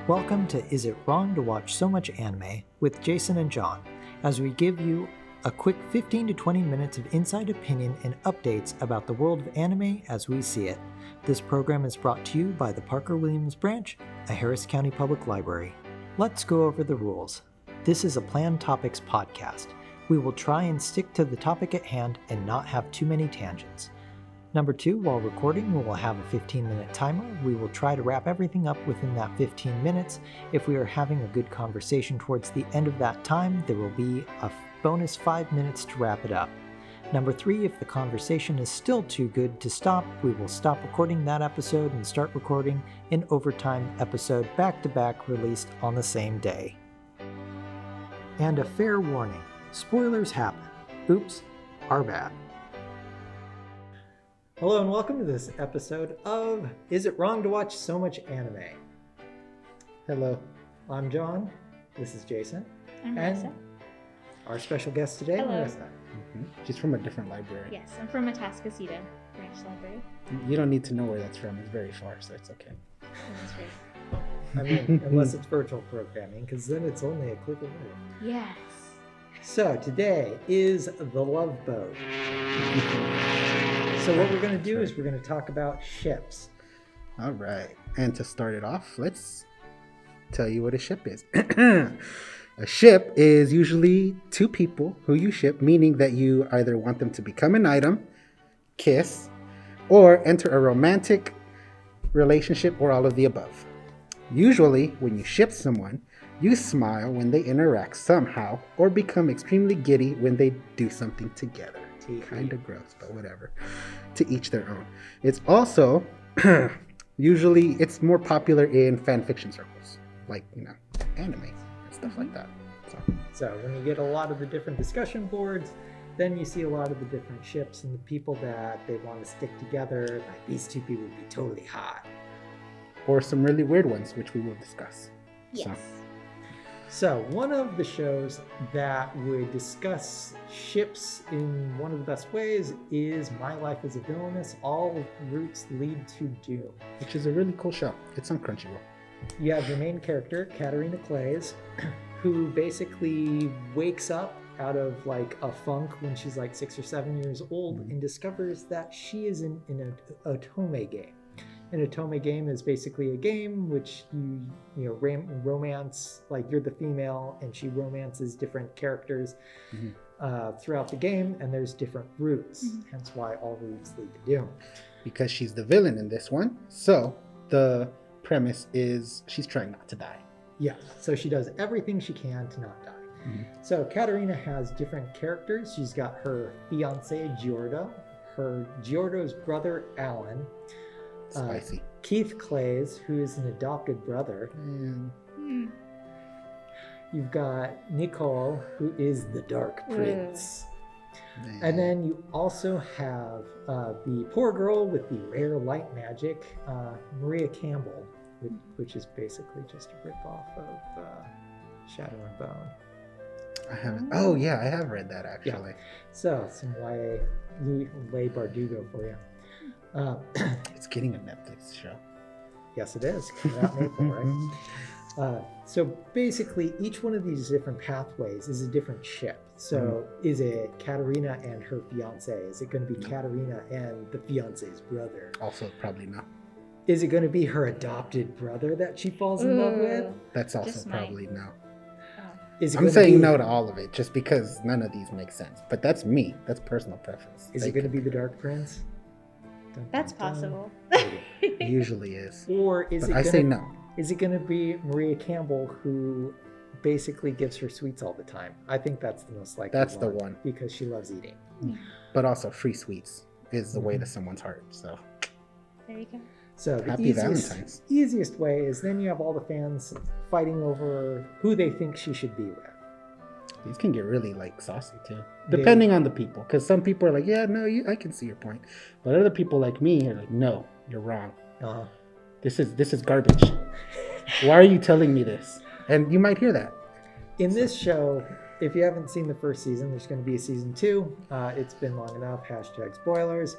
Welcome to Is It Wrong to Watch So Much Anime with Jason and John, as we give you a quick 15 to 20 minutes of inside opinion and updates about the world of anime as we see it. This program is brought to you by the Parker Williams Branch, a Harris County Public Library. Let's go over the rules. This is a planned topics podcast. We will try and stick to the topic at hand and not have too many tangents. Number 2, while recording, we will have a 15-minute timer. We will try to wrap everything up within that 15 minutes. If we are having a good conversation towards the end of that time, there will be a bonus 5 minutes to wrap it up. Number 3, if the conversation is still too good to stop, we will stop recording that episode and start recording an overtime episode back-to-back released on the same day. And a fair warning, spoilers happen. Oops, our bad. Hello and welcome to this episode of Is It Wrong to Watch So Much Anime? Hello, I'm John. This is Jason. I'm Marrisa. And our special guest today, Hello. Marrisa. Mm-hmm. She's from a different library. Yes, I'm from Atascocita Branch Library. You don't need to know where that's from. It's very far, so it's okay. That's right. I mean, unless it's virtual programming, because then it's only a click away. Yes. So today is the Love Boat. So what we're going to do is we're going to talk about ships. All right. And to start it off, let's tell you what a ship is. A ship is usually two people who you ship, meaning that you either want them to become an item, kiss, or enter a romantic relationship, or all of the above. Usually, when you ship someone, you smile when they interact somehow, or become extremely giddy when they do something together. Kind of gross, but whatever. To each their own. It's also, usually, it's more popular in fan fiction circles, like, anime and stuff like that. So when you get a lot of the different discussion boards, then you see a lot of the different ships and the people that they want to stick together. Like, these two people would be totally hot. Or some really weird ones, which we will discuss. Yes. So one of the shows that would discuss ships in one of the best ways is My Life as a Villainous. All routes lead to Doom. Which is a really cool show. It's on Crunchyroll. You have your main character, Katarina Clays, who basically wakes up out of like a funk when she's like 6 or 7 years old and discovers that she is in an otome game. An otome game is basically a game which you romance, like you're the female and she romances different characters throughout the game, and there's different routes, hence why all routes lead to Doom. Because she's the villain in this one, so the premise is she's trying not to die. Yeah, so she does everything she can to not die. So Katarina has different characters. She's got her fiance Giordo, Giordo's brother Alan, Spicy. Keith Clays, who is an adopted brother. You've got Nicole, who is the Dark Prince. And then you also have the poor girl with the rare light magic, Maria Campbell, which is basically just a ripoff of Shadow and Bone. I haven't. Oh yeah, I have read that actually. Yeah. So some YA Leigh Bardugo for you. It's getting a Netflix show. Yes, it is. Coming out in April, right? So basically, each one of these different pathways is a different ship. So is it Katarina and her fiance? Is it going to be Katarina and the fiance's brother? Also, probably not. Is it going to be her adopted brother that she falls in love with? That's also probably no. I'm saying no to all of it just because none of these make sense. But that's me. That's personal preference. Is it going to be the Dark Prince? That's possible. It usually is. Or is but it? I say no. Is it going to be Maria Campbell, who basically gives her sweets all the time? I think that's the most likely. That's the one because she loves eating. But also, free sweets is the way to someone's heart. So there you go. So the Happy Valentine's. easiest way is then you have all the fans fighting over who they think she should be with. These can get really saucy too, depending on the people. Because some people are like, yeah, no, I can see your point. But other people like me are like, no, you're wrong. This is garbage. Why are you telling me this? And you might hear that. In this show, if you haven't seen the first season, there's going to be a season 2. It's been long enough. #spoilers.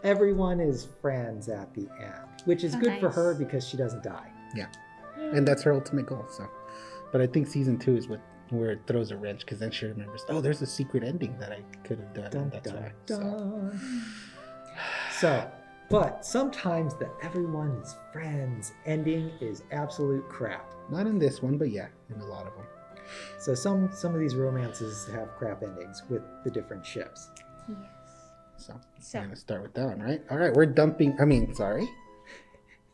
Everyone is friends at the end, which is good for her because she doesn't die. Yeah. and that's her ultimate goal. So, but I think season 2 is where it throws a wrench, because then she remembers, oh, there's a secret ending that I could have done. Dun, That's dun, why. dun. So, but sometimes the everyone is friends ending is absolute crap. Not in this one, but yeah, in a lot of them. So some of these romances have crap endings with the different ships. Yes. So, So- I'm gonna start with that one, right? All right, we're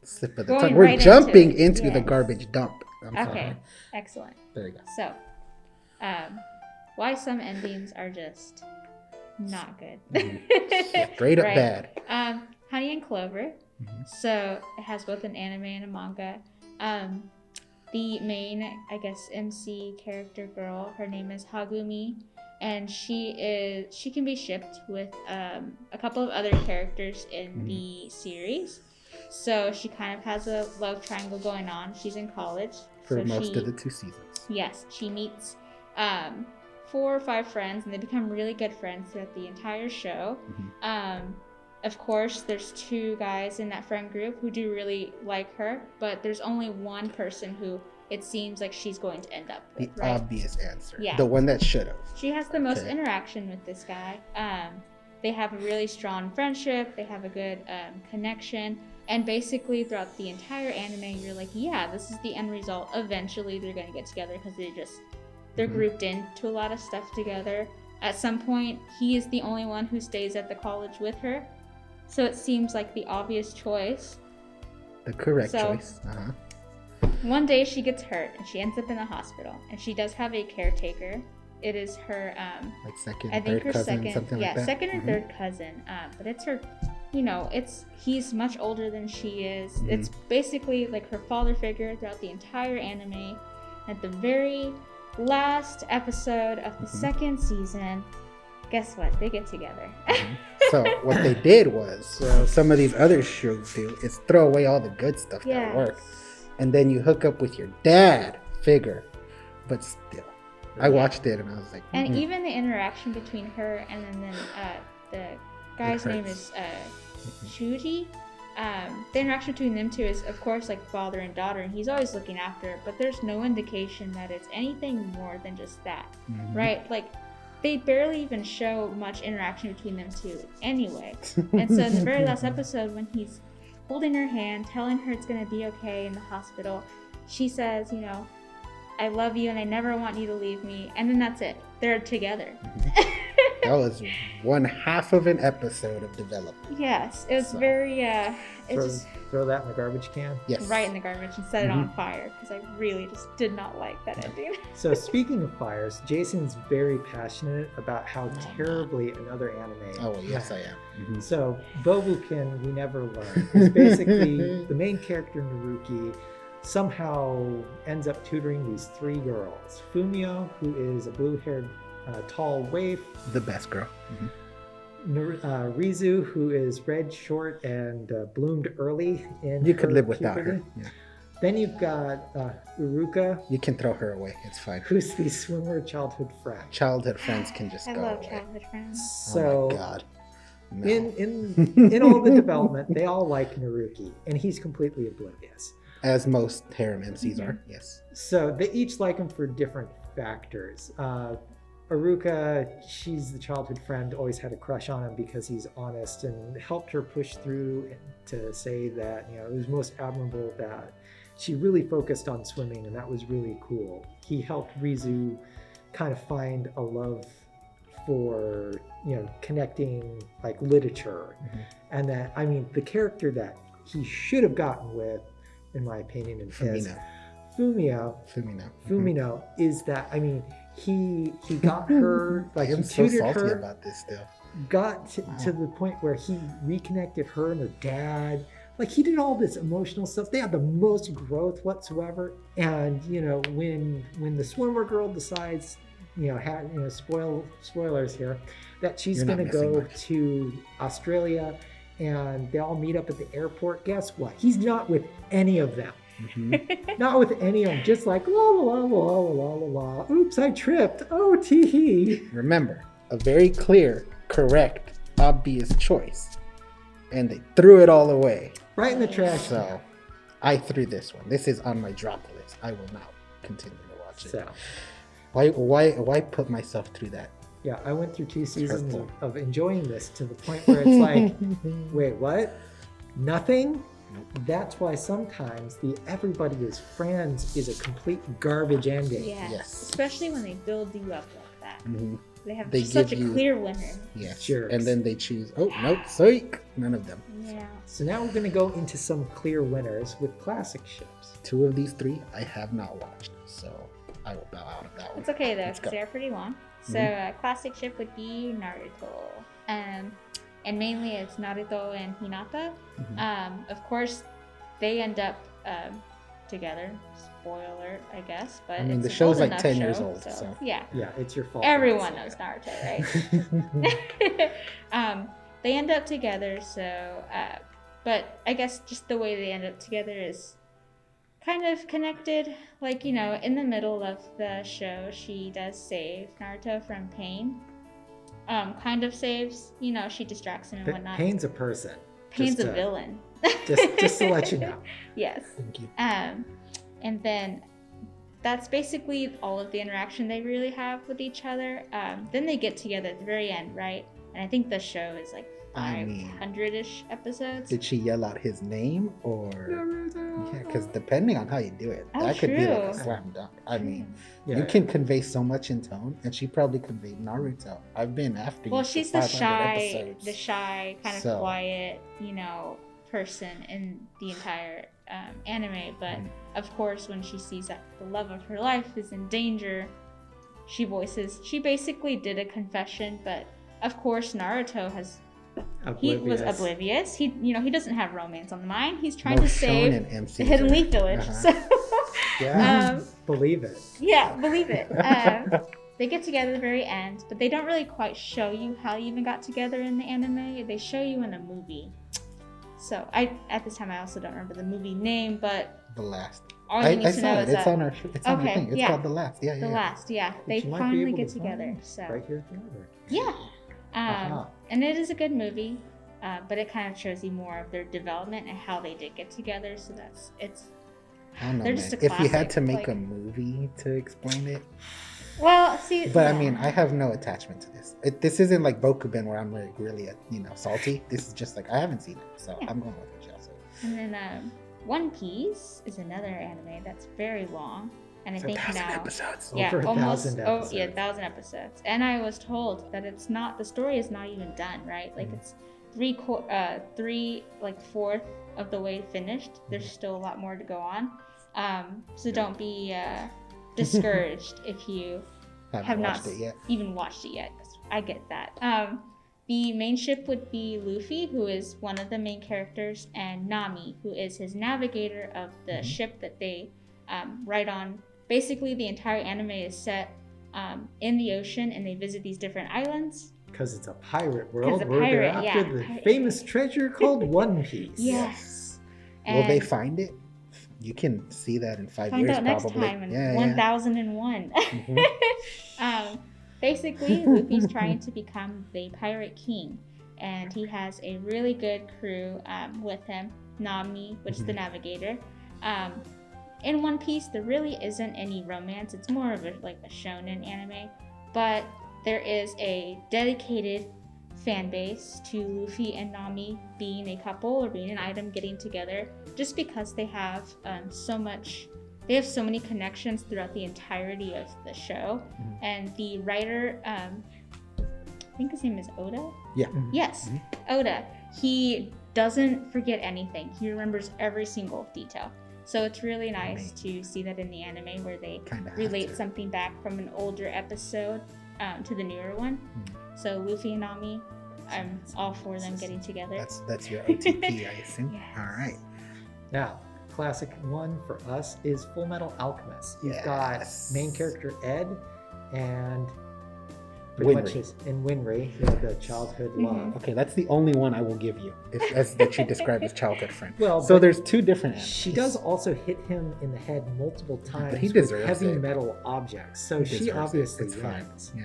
slip of the Going tongue. We're right into jumping it, into the yes. garbage dump. I'm Okay. sorry. Excellent. There you go. So, why some endings are just not good. Straight up Right. bad. Honey and Clover. Mhm. So it has both an anime and a manga. The main, I guess, MC character girl, her name is Hagumi, and she can be shipped with a couple of other characters in the series. So she kind of has a love triangle going on. She's in college. For so most of the 2 seasons. Yes, she meets 4 or 5 friends, and they become really good friends throughout the entire show. Of course, there's 2 guys in that friend group who do really like her, but there's only one person who it seems like she's going to end up The with, right? obvious answer. Yeah. The one that should have. She has the most Okay. interaction with this guy. They have a really strong friendship. They have a good connection. And basically, throughout the entire anime, you're like, yeah, this is the end result. Eventually, they're going to get together because they're grouped into a lot of stuff together. At some point, he is the only one who stays at the college with her. So it seems like the obvious choice. The correct So- choice. One day, she gets hurt and she ends up in the hospital. And she does have a caretaker. It is her Like second, I think third her cousin, second, something like that. second or third cousin. But it's her, he's much older than she is. It's basically like her father figure throughout the entire anime. At the very last episode of the second season, guess what? They get together. So what they did was, some of these other shows do, is throw away all the good stuff that worked. And then you hook up with your dad figure. But still, I watched it and I was like, And even the interaction between her and then the guy's name is Shuji. The interaction between them two is, of course, like father and daughter, and he's always looking after her, but there's no indication that it's anything more than just that, right? Like, they barely even show much interaction between them two anyway. And so in the very last episode, when he's holding her hand, telling her it's going to be okay in the hospital, she says, I love you and I never want you to leave me. And then that's it. They're together. that was one half of an episode of development. Yes, it was very, Throw that in the garbage can. Yes. right in the garbage and set it on fire because I really just did not like that ending. So speaking of fires, Jason's very passionate about how terribly another anime. Oh, well, yes, I am. So Bobukin, we never learn, is basically the main character Naruki somehow ends up tutoring these 3 girls. Fumio, who is a blue-haired tall waif. The best girl. Rizu, who is red, short, and bloomed early in You could her live without puberty. her. Yeah. Then you've got Uruka, You can throw her away. It's fine. who's the swimmer childhood friend. Childhood friends can just I go love away. childhood friends. So Oh my god. No. in all the development, they all like Naruki, and he's completely oblivious. As most harem MCs are, yes. So they each like him for different factors. Aruka, she's the childhood friend, always had a crush on him because he's honest and helped her push through to say that, it was most admirable that she really focused on swimming, and that was really cool. He helped Rizu kind of find a love for, connecting like literature. And that, the character that he should have gotten with, in my opinion, is Fumino. Fumino is that, he got her, like I'm he so tutored salty her, about this still. got to the point where he reconnected her and her dad. Like, he did all this emotional stuff. They had the most growth whatsoever. And, when the swimmer girl decides, spoilers here, that she's You're not going to missing go much. to Australia and they all meet up at the airport, guess what? He's not with any of them. Not with any of them. Just like, la la la la la la la. Oops, I tripped. Oh, tee hee. Remember, a very clear, correct, obvious choice. And they threw it all away. Right in the trash. So, I threw this one. This is on my drop list. I will not continue to watch it. So, Why put myself through that? yeah, I went through 2 seasons hurtful. of enjoying this to the point where it's like, wait, what? Nothing? Nope. That's why sometimes the Everybody is Friends is a complete garbage ending. Yes. Especially when they build you up like that. Mm-hmm. They have They such a give you- clear winner. Yes. Jerks. And then they choose. Oh nope, psych. None of them. Yeah. So now we're going to go into some clear winners with classic ships. 2 of these 3 I have not watched, so I will bow out of that one. It's okay though, Let's because go. they're pretty long. So classic ship would be Naruto. And mainly it's Naruto and Hinata. Mhm. Of course, they end up together. Spoiler, I guess. But I mean, it's the an show's old like enough 10 years show, old, so. yeah. Yeah, it's your fault. Everyone knows Naruto, right? They end up together, so but I guess just the way they end up together is kind of connected. Like, you know, in the middle of the show, she does save Naruto from Pain. Kind of saves, you know, she distracts him and whatnot. Pain's a person. Pain's just a villain. just to let you know. Yes. Thank you. And then that's basically all of the interaction they really have with each other. Then they get together at the very end, right? And I think the show is like I mean, 500-ish episodes. Did she yell out his name or? Yeah, because depending on how you do it, Oh, that could be like a true. slam dunk. I mean, Yeah. you can convey so much in tone, and she probably conveyed Naruto. I've been after you. Well, for she's the 500 shy, kind of So. quiet, you know, person in the entire anime. But of course, when she sees that the love of her life is in danger, she basically did a confession. But of course, Naruto he was oblivious. He doesn't have romance on the mind. He's trying No to save shonen MCs the Hidden are- Leaf Village. Uh-huh. So, Yeah, believe it. yeah, believe it. They get together at the very end, but they don't really quite show you how they even got together in the anime. They show you in a movie. So at this time I also don't remember the movie name, but The Last. all you need I to saw know it. is It's that on our. It's on our Okay, thing. It's yeah. called The Last. Yeah, yeah. the yeah. last, yeah, they Which you might be finally able get to together. find So right here at the library. yeah, Uh-huh. and it is a good movie, but it kind of shows you more of their development and how they did get together. So it's I don't know, They're man. just a If you had classic, to make like- a movie to explain it, well, see, but I yeah. mean, I have no attachment to this. This isn't like Bokuben where I'm like really, salty. This is just like I haven't seen it, so Yeah. I'm going with what y'all say. And then One Piece is another anime that's very long, and I It's think 1,000 now. episodes. Yeah, Over 1,000 episodes. 1,000 episodes. And I was told that the story is not even done, right? Like it's fourth of the way finished. There's still a lot more to go on. So don't be discouraged if you have Haven't not watched it yet. even watched it yet. 'Cause I get that. The main ship would be Luffy, who is one of the main characters, and Nami, who is his navigator of the ship that they ride on. Basically, the entire anime is set in the ocean, and they visit these different islands. Because it's a pirate world a where pirate, they're after yeah, the pirate. famous treasure called One Piece. Yes. Will they And find it? You can see that in 5 find years, out next probably. time in yeah, 1001. Mhm. Basically, Luffy's trying to become the pirate king, and he has a really good crew with him. Nami, which is the navigator. In One Piece, there really isn't any romance. It's more of a shonen anime, but there is a dedicated fan base to Luffy and Nami being a couple or being an item, getting together, just because they have so many connections throughout the entirety of the show. And the writer, I think his name is Oda. Yeah. Yes, Oda. He doesn't forget anything. He remembers every single detail. So it's really nice to see that in the anime where they Kinda have relate to. something back from an older episode to the newer one. So Luffy and Nami, I'm all for them getting together. That's your OTP, I assume. Yes. All right. Now, classic one for us is Full Metal Alchemist. You've Yes. got main character Ed and pretty much Winry, the childhood love. Okay, that's the only one I will give you that you describe as childhood friend. Well, so but there's 2 different animes. she does also hit him in the head multiple times he with deserves heavy it. metal objects. So He she deserves it. obviously It's fine. wins. Yeah.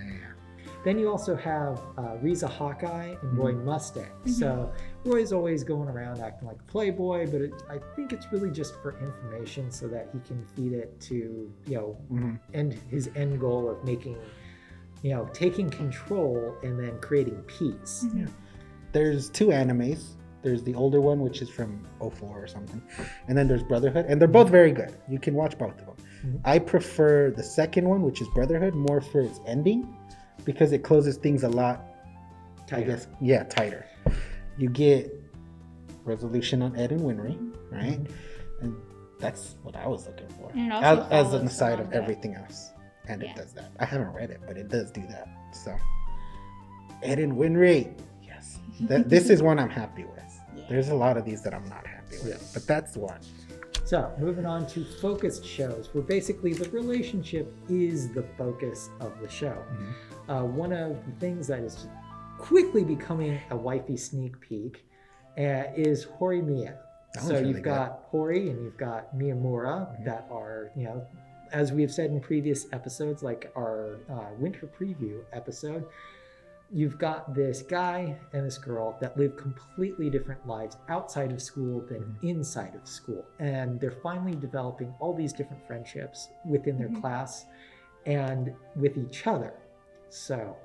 Then you also have Riza Hawkeye and Roy Mustang. So Roy's always going around acting like a playboy, but I think it's really just for information so that he can feed it to, end his end goal of making, taking control and then creating peace. Yeah. There's 2 animes. There's the older one, which is from 2004 or something. And then there's Brotherhood. And they're both very good. You can watch both of them. Mm-hmm. I prefer the second one, which is Brotherhood, more for its ending because it closes things a lot tighter. Tighter. You get resolution on Ed and Winry, right? Mm-hmm. And that's what I was looking for. As an aside of everything else. And it does that. I haven't read it, but it does do that. So, Ed and Winry. Yes. This is one I'm happy with. Yeah. There's a lot of these that I'm not happy with, but that's one. So, moving on to focused shows, where basically the relationship is the focus of the show. Mm-hmm. One of the things that is quickly becoming a wifey sneak peek is Horimiya. So you've got Hori and you've got Miyamura that are, as we have said in previous episodes, like our winter preview episode, you've got this guy and this girl that live completely different lives outside of school than inside of school. And they're finally developing all these different friendships within their class and with each other. So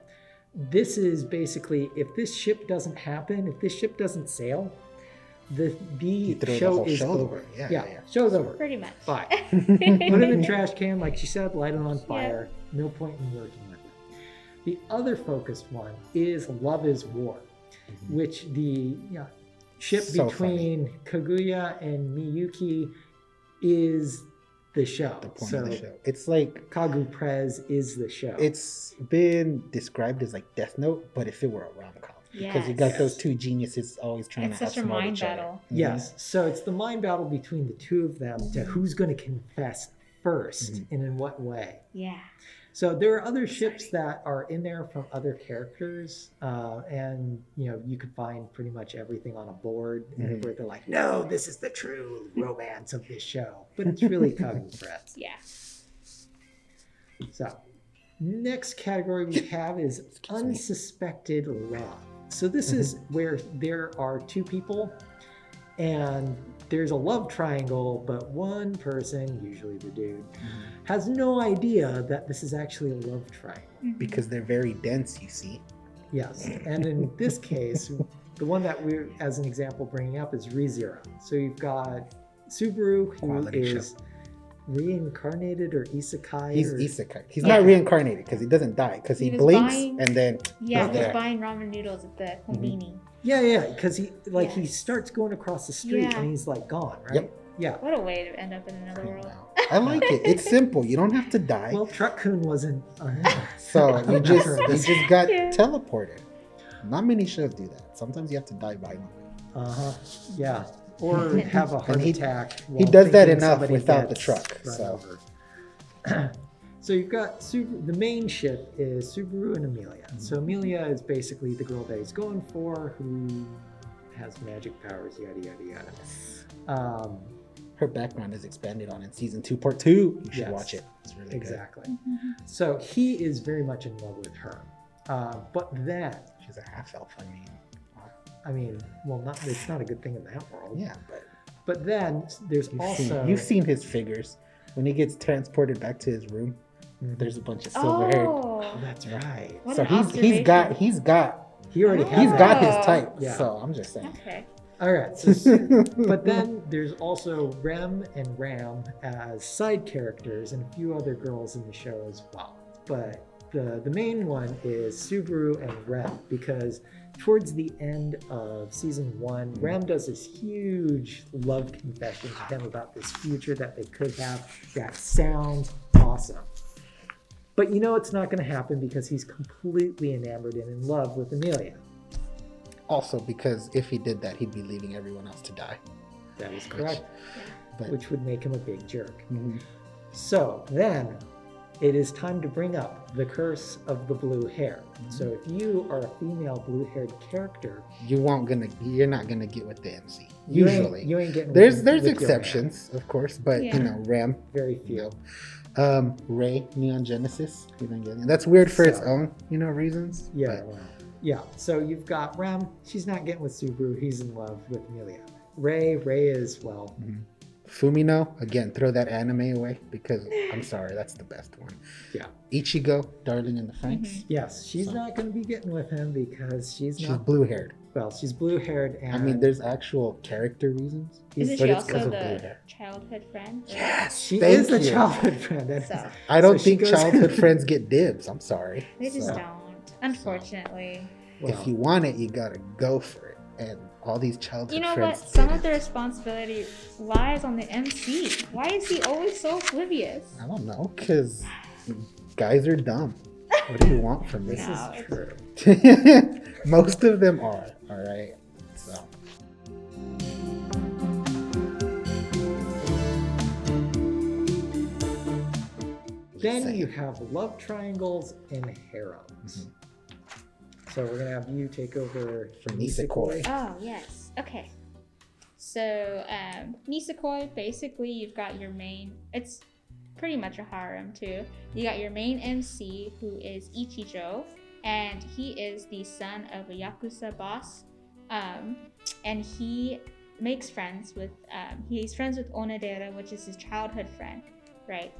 this is basically, if this ship doesn't happen, if this ship doesn't sail, the show is over. Yeah. Show's over. Pretty much. Bye. Put it in the trash can, like she said, light it on fire. No point in working with it. The other focused one is Love is War, which the ship between Kaguya and Miyuki is the show. The point of the show. It's like Kagu Prez is the show. It's been described as like Death Note, but if it were a rom-com. Because you got those 2 geniuses always trying to outsmart each other. It's such a mind battle. Yes. So it's the mind battle between the 2 of them to who's going to confess first and in what way. Yeah. So there are other ships that are in there from other characters, and you could find pretty much everything on a board where they're like, no, this is the true romance of this show, but it's really Kagu Prez. Yeah. So next category we have is unsuspected love. So this is where there are 2 people and there's a love triangle, but one person, usually the dude, has no idea that this is actually a love triangle. Because they're very dense, you see. Yes. And in this case, the one that we're, as an example, bringing up is ReZero. So you've got Subaru, who is reincarnated or isekai. He's isekai. He's not reincarnated because he doesn't die, because he blinks and then he was buying ramen noodles at the konbini. Because he starts going across the street and he's like gone, right? Yep. Yeah. What a way to end up in another world. I like it. It's simple. You don't have to die. Well, Truck-kun wasn't so you just got teleported. Not many shows do that. Sometimes you have to die violently. Yeah. Or have a heart attack. He does that enough without the truck. So you've got the main ship is Subaru and Amelia. So Amelia is basically the girl that he's going for, who has magic powers, yada yada yada. Her background is expanded on in season 2, part 2. You should watch it. It's really good. Exactly. So he is very much in love with her. But then she's a half elf. It's not a good thing in that world. Yeah, but then there's you've seen his figures when he gets transported back to his room. There's a bunch of silver-haired. Oh, that's right. So he's got his type. Yeah. So I'm just saying. Okay. All right. So, but then there's also Rem and Ram as side characters and a few other girls in the show as well. But the main one is Subaru and Rem, because towards the end of season 1, Ram does this huge love confession to him about this future that they could have. That sounds awesome. But it's not going to happen because he's completely enamored and in love with Amelia. Also, because if he did that, he'd be leaving everyone else to die. That is correct. Which would make him a big jerk. So then it is time to bring up the curse of the blue hair. So if you are a female blue-haired character, you're not gonna get with the MC. Usually, you ain't getting. There's exceptions, of course, but Ram, very few. Ray, Neon Genesis, that's weird for its own reasons. Yeah. Yeah, so you've got Rem. She's not getting with Subaru. He's in love with Amelia. Ray is, well... Fumino, again, throw that anime away because I'm sorry, that's the best one. Yeah. Ichigo, Darling in the Franxx. Yes, she's not going to be getting with him because she's not... blue-haired. Well, she's blue-haired and... I mean, there's actual character reasons. Isn't but she it's 'cause also of blue the hair. childhood friend? Yes, She thank is the you. childhood friend. So I don't So she think goes- childhood friends get dibs. I'm sorry. they just So, don't, unfortunately. Well, if you want it, you gotta go for it. And all these childhood You know what? friends Some of didn't. the responsibility lies on the MC. Why is he always so oblivious? I don't know, because guys are dumb. What do you want from me? this No, is true. Most of them are, all right? So. Then Same. you have love triangles and harems. So we're going to have you take over For Nisekoi. Oh, yes. Okay. So, Nisekoi, basically, you've got your main... It's pretty much a harem, too. You got your main MC, who is Ichijo, and he is the son of a Yakuza boss. And he makes friends with... he's friends with Onodera, which is his childhood friend, right?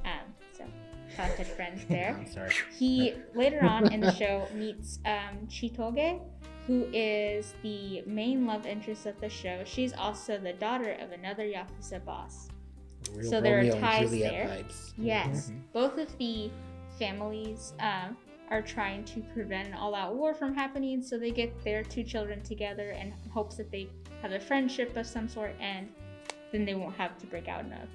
So, childhood friends there. I'm sorry. He later on in the show meets Chitoge, who is the main love interest of the show. She's also the daughter of another Yakuza boss. Real So there are Romeo and ties Juliet there. vibes. Yes, both of the families are trying to prevent an all-out war from happening, so they get their two children together in hopes that they have a friendship of some sort, and then they won't have to break out in a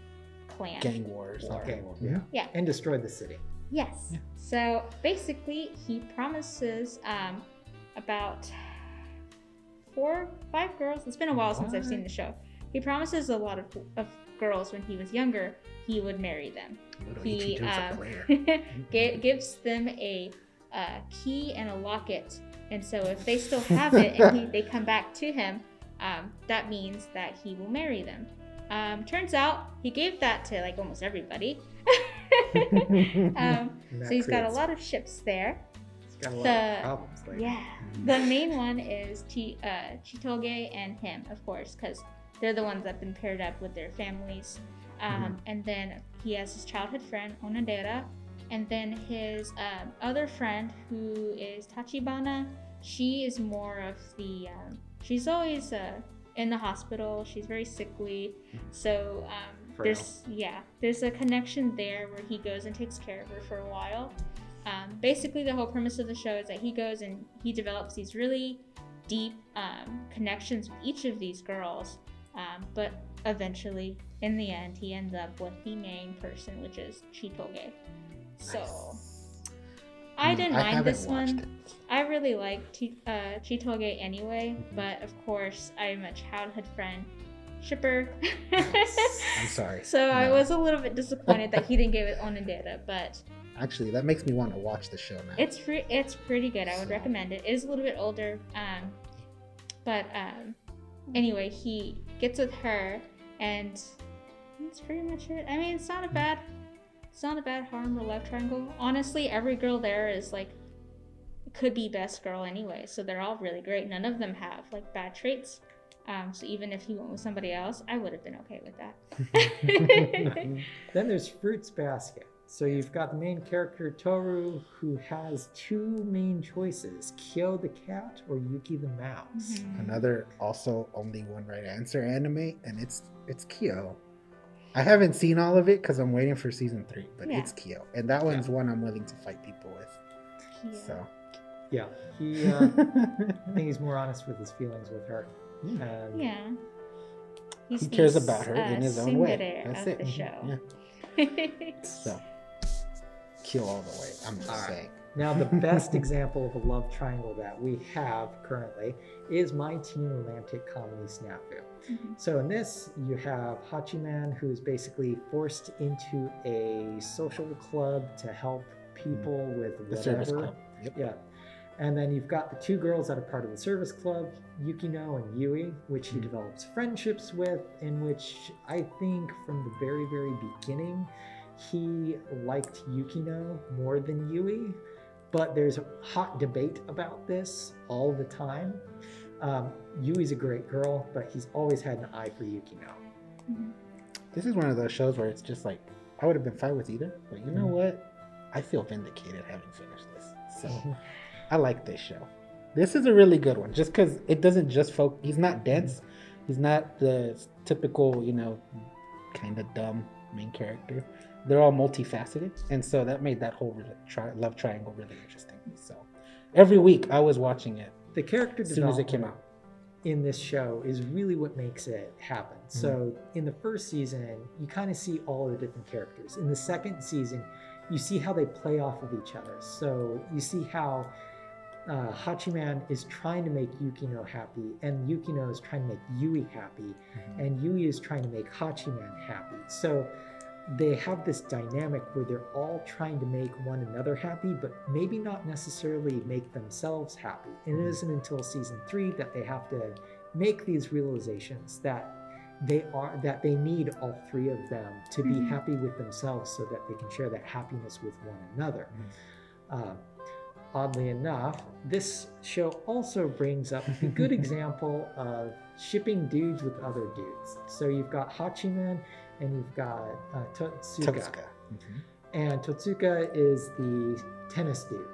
clan. Gang wars. Okay, Yeah. Yeah. and destroy the city. Yes. Yeah. So basically, he promises about 4, 5 girls. It's been a while since I've seen the show. He promises a lot of girls when he was younger. He would marry them. Little He Ichijo's a player. gives them a key and a locket, and so if they still have it and they come back to him, that means that he will marry them. Turns out he gave that to like almost everybody. And So that he's got a creates- lot of ships there. He's got a lot the- of problems later. Yeah. The main one is Chitoge and him, of course, because they're the ones that've been paired up with their families. And then he has his childhood friend, Onodera. And then his other friend, who is Tachibana, she is more of the... she's always in the hospital. She's very sickly. So there's a connection there where he goes and takes care of her for a while. Basically, the whole premise of the show is that he goes and he develops these really deep connections with each of these girls. But eventually, in the end, he ends up with the main person, which is Chitoge. So, I didn't mind this one. I really like Chitoge anyway, but of course, I'm a childhood friend shipper. I'm sorry. So I No. was a little bit disappointed that he didn't give it Onodera, but Actually, that makes me want to watch the show now. it's pretty good. I would recommend it. It is a little bit older, but anyway, he gets with her, and that's pretty much it. I mean, it's not a bad harem or love triangle. Honestly, every girl there is like could be best girl anyway, so they're all really great. None of them have like bad traits. So even if he went with somebody else, I would have been okay with that. Then there's Fruits Basket. So you've got the main character Toru, who has 2 main choices: Kyo the cat or Yuki the mouse. Another also only one right answer anime, and it's Kyo. I haven't seen all of it because I'm waiting for season 3, but Yeah. it's Kyo, and that one's one I'm willing to fight people with. Yeah. So Yeah, he. I think he's more honest with his feelings with her. And Yeah. he He's cares the, about her in his own way. tsundere That's of it. the show. Yeah. So Kyo all the way. I'm just Alright. saying. Now, the best example of a love triangle that we have currently is My Teen Romantic Comedy Snafu. So in this, you have Hachiman, who's basically forced into a social club to help people with The whatever. service club. Yep. Yeah. And then you've got the 2 girls that are part of the service club, Yukino and Yui, which he develops friendships with, in which I think from the very, very beginning, he liked Yukino more than Yui. but there's hot debate about this all the time. Yui's a great girl, but he's always had an eye for Yukino. Mhm. This is one of those shows where it's just like, I would have been fine with either, but you know what? I feel vindicated having finished this. So I like this show. This is a really good one, just because it doesn't just focus. He's not dense. He's not the typical, kind of dumb main character. They're all multifaceted, and so that made that whole love triangle really interesting. So every week I was watching it The character as soon as it development came out. in this show is really what makes it happen. So in the first season, you kind of see all the different characters. In the second season, you see how they play off of each other. So you see how Hachiman is trying to make Yukino happy, and Yukino is trying to make Yui happy, and Yui is trying to make Hachiman happy. So they have this dynamic where they're all trying to make one another happy, but maybe not necessarily make themselves happy. And it isn't until season 3 that they have to make these realizations that they need all three of them to be happy with themselves so that they can share that happiness with one another. Oddly enough, this show also brings up a good example of shipping dudes with other dudes. So you've got Hachiman and you've got Totsuka. And Totsuka is the tennis dude.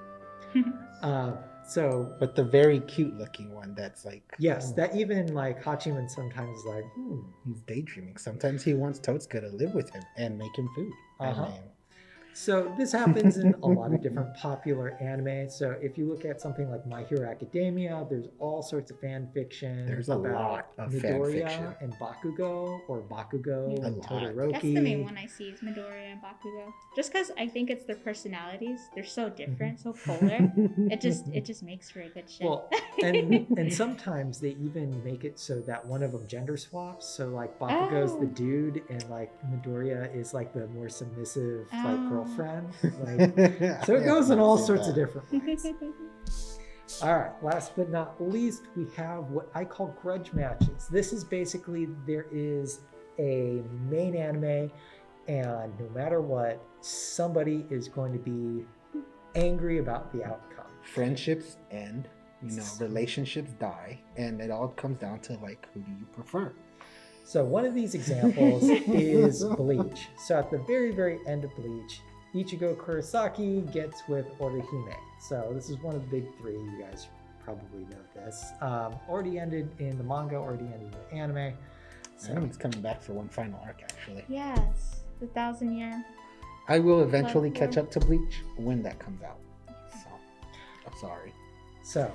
But the very cute looking one that's like... Yes, that even like Hachiman sometimes is like, He's daydreaming. Sometimes he wants Totsuka to live with him and make him food. So this happens in a lot of different popular anime. So if you look at something like My Hero Academia, there's all sorts of fan fiction. There's a about lot of fan Midoriya fiction. and Bakugo, or Bakugo A and lot. Todoroki. That's the main one I see is Midoriya and Bakugo. Just because I think it's their personalities. They're so different, so polar. It just makes for a good show. Well, and sometimes they even make it so that one of them gender swaps. So like Bakugo's the dude, and like Midoriya is like the more submissive like girlfriend. Like, so it goes in all sorts of different ways. All right, last but not least, we have what I call grudge matches. This is basically there is a main anime, and no matter what, somebody is going to be angry about the outcome. Friendships end, relationships die, and it all comes down to like, who do you prefer? So one of these examples is Bleach. So at the very, very end of Bleach, Ichigo Kurosaki gets with Orihime. So this is one of the big three. You guys probably know this. Already ended in the manga, already ended in the anime. So Anime's coming back for one final arc, actually. Yes, the 1,000-year. I will eventually Love catch war. up to Bleach when that comes out. So, I'm sorry. So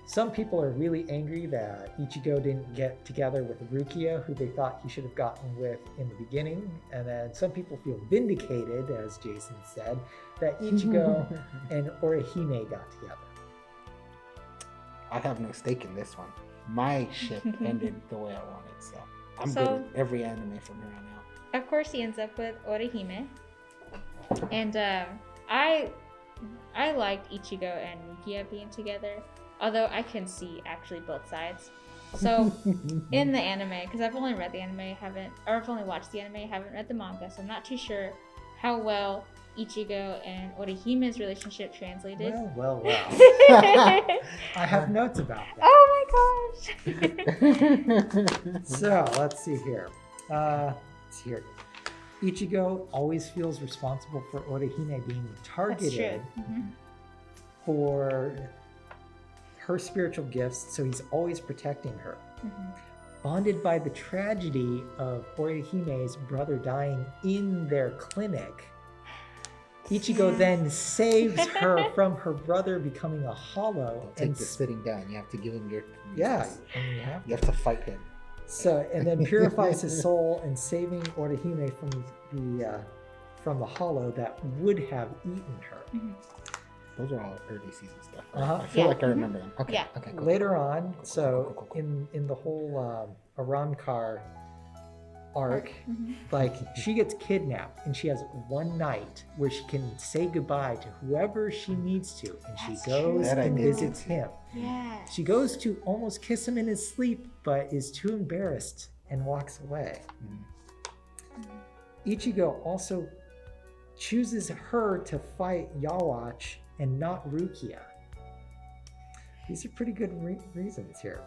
some people are really angry that Ichigo didn't get together with Rukia, who they thought he should have gotten with in the beginning. And then some people feel vindicated, as Jason said, that Ichigo and Orihime got together. I have no stake in this one. My ship ended the way I wanted, so I'm So- good with every anime from here on out. Of course, he ends up with Orihime. And I liked Ichigo and Rukia being together. Although I can see actually both sides. So in the anime, because I've only read the anime, I've only watched the anime, haven't read the manga, so I'm not too sure how well Ichigo and Orihime's relationship translated. Well. I have notes about that. Oh my gosh! So let's see here. Ichigo always feels responsible for Orihime being That's targeted true. for her spiritual gifts, so he's always protecting her. Bonded by the tragedy of Orihime's brother dying in their clinic, Ichigo then saves her from her brother becoming a hollow. Don't take this sitting down. You have to give him your... Yeah, and You have to fight him. So, and then purifies his soul and saving Orihime from the hollow that would have eaten her. Those are all early season stuff. Right? Uh-huh. I feel Yeah. like I remember them. Okay. Yeah. Okay. Cool. Later on, Cool. so in the whole Aramkar arc, like she gets kidnapped and she has one night where she can say goodbye to whoever she needs to, and she That's goes true. That I and did. visits him. Yeah. She goes to almost kiss him in his sleep, but is too embarrassed and walks away. Ichigo also chooses her to fight Yawatch and not Rukia. These are pretty good reasons here.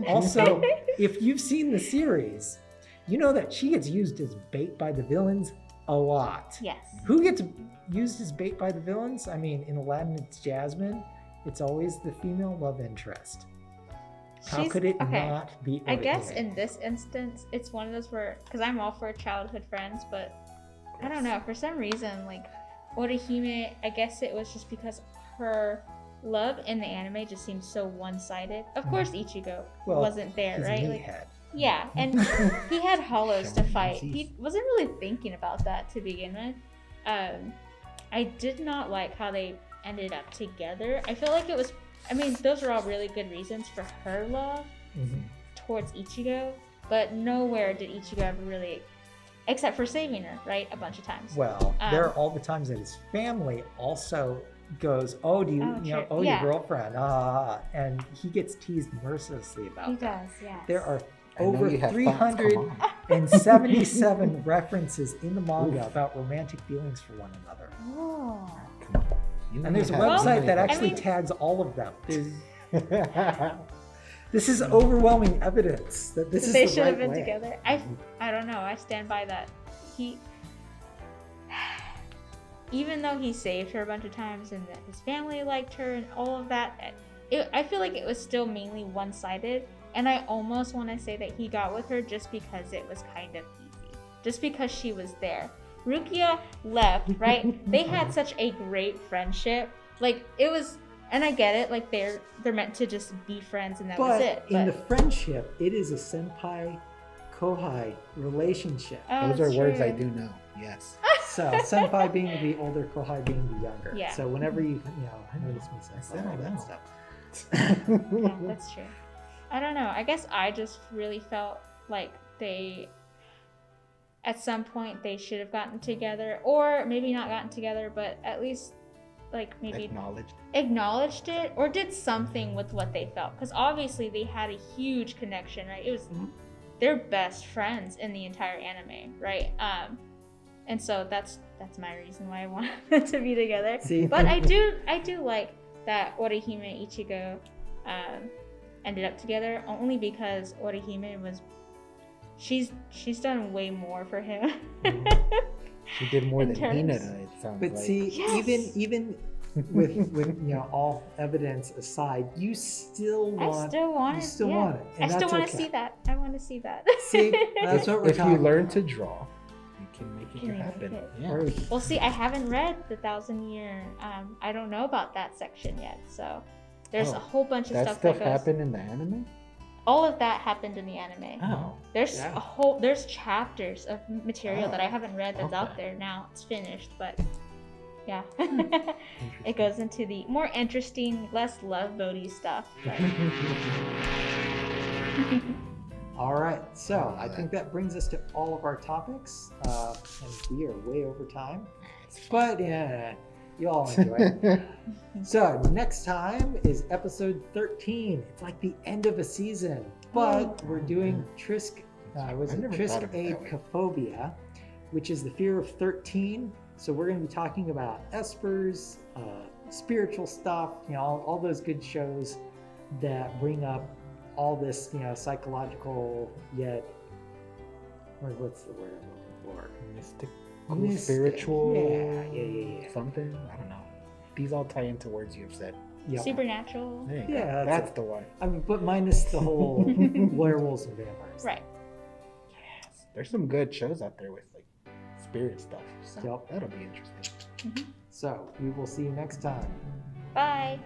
Also, if you've seen the series, you know that she gets used as bait by the villains a lot. Yes. Who gets used as bait by the villains? I mean, in Aladdin, it's Jasmine. It's always the female love interest. How could it not be? I guess in this instance, it's one of those where, because I'm all for childhood friends, but I don't know, for some reason, like Orihime, I guess it was just because her love in the anime just seems so one-sided. Of course, Ichigo wasn't there, he's right? a Like, meathead. yeah, and he had hollows to fight. He wasn't really thinking about that to begin with. I did not like how they ended up together. I feel like it was, I mean, those are all really good reasons for her love towards Ichigo, but nowhere did Ichigo ever really, except for saving her, right? A bunch of times. Well, there are all the times that his family also goes, "Oh, do you, your girlfriend?" And he gets teased mercilessly about he that. does, yes. There are over 377 references in the manga about romantic feelings for one another. Oh. And there's a website that actually tags all of them. This is overwhelming evidence that this is they the should right have been way. together. I don't know. I stand by that. He, even though he saved her a bunch of times and that his family liked her and all of that, I feel like it was still mainly one-sided. And I almost want to say that he got with her just because it was kind of easy, just because she was there. Rukia left, right? They had such a great friendship. Like, it was, and I get it, like they're meant to just be friends and that was it. But in the friendship, it is a senpai-kohai relationship. Those are words I do know. Yes. So senpai being the older, kohai being the younger. Yeah. So whenever you notice me saying all that stuff. Yeah, that's true. I don't know. I guess I just really felt like they, at some point, they should have gotten together, or maybe not gotten together, but at least, like, maybe acknowledged it, or did something with what they felt. Because obviously they had a huge connection, right? It was their best friends in the entire anime, right? And so that's my reason why I want them to be together. See? But I do like that Orihime and Ichigo ended up together, only because Orihime was, she's done way more for him. She did more than Hinata, it sounds But like. see, even with all evidence aside, you still want it. And I still that's want to okay. see that. I want to see that. See, that's what we're if talking you learn about. to draw, you can make it happen. Yeah. Well, see, I haven't read the 1,000-year. I don't know about that section yet, so there's a whole bunch of that stuff stuff that goes. happened in the anime? All of that happened in the anime. Oh. There's chapters of material that I haven't read that's out there now. It's finished, but yeah. It goes into the more interesting, less love-boaty stuff. But... All right, so I think that brings us to all of our topics, and we are way over time, but yeah, you all enjoy it. So next time is episode 13. It's like the end of a season, but we're doing triskaidekaphobia, which is the fear of 13. So we're going to be talking about espers, spiritual stuff, all those good shows that bring up all this, psychological yet, what's the word I'm looking for? Mystic, spiritual. Yeah. Something? I don't know. These all tie into words you've said. Yep. Supernatural. Yeah, that's the one. I mean, but minus the whole werewolves and vampires. Right. Yes. There's some good shows out there with like spirit stuff. So Yep. that'll be interesting. So we will see you next time. Bye.